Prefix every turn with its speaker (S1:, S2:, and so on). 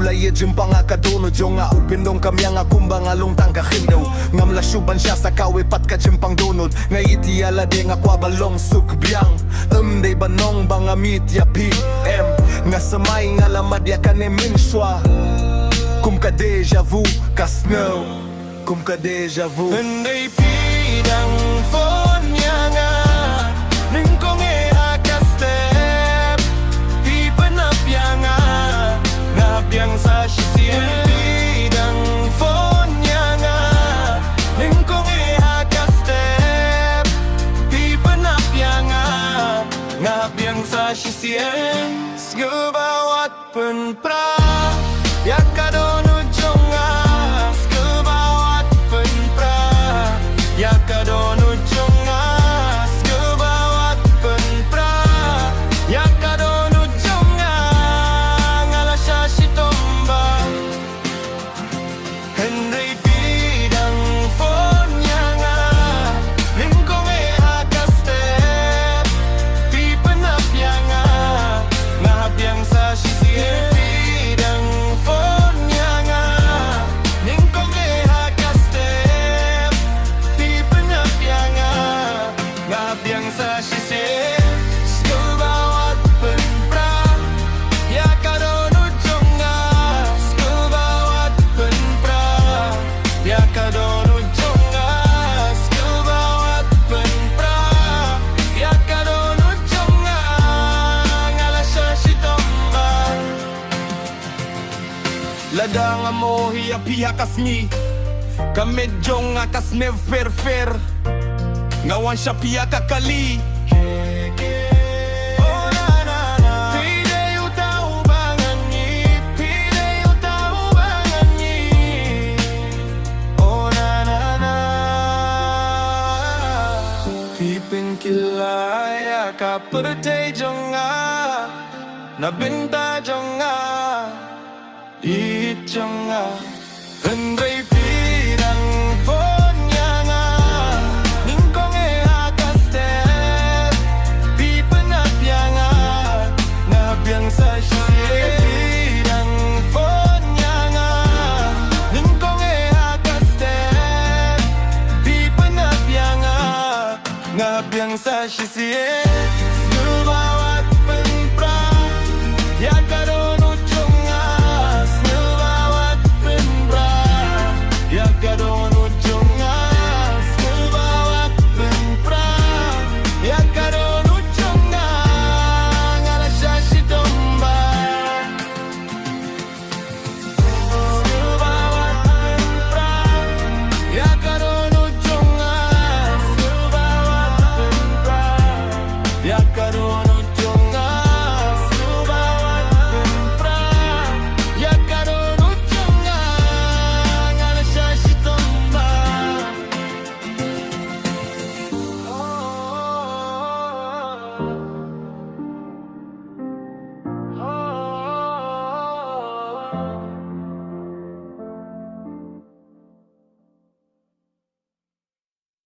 S1: Ulay jempang akadono jo nga upindong kami nga kumbang along tangka hindaw ngam lasyuban siya sa kawipat ka jempang donod nga itiala de nga kwabalong sukbyang day banong bangamit ya PM nga samay nga lamad ya kanemin shwa kum ka deja vu kasno kum ka deja vu
S2: Henday pidang phone niya nga ning kong step di panapya nga ngabiyang sa sisien pidang phone niya nga ning kong step di panapya nga ngabiyang sa sisien skubawat pen pra yakadono jonga skubawat pen pra yakadono jonga skubawat pen pra yakadono jonga ngala siya si tomba Henry bidang phone niya nga lingkong step di panapya nga ngabiyang sa sisien bidang phone niya nga lingkong step di panapya nga ngabiyang sa sisien skubawat pen pra yakadono jonga skubawat pen pra yakadono jonga skubawat pen pra yakadono jonga ngala siya si tomba ladang mo hiya kasni kamedjong akas never fair ngawan siya piya kakali Oh na na na Pide utau bangan ni Pide utau bangan ni Oh na na na Pipin kilaya ka pertay jonga Nabinta jonga It jonga Henry pirang phone niya nga ningkong step di panapya nga ngabiyang sa sisirang phone niya nga ningkong step di panapya nga ngabiyang sa sisir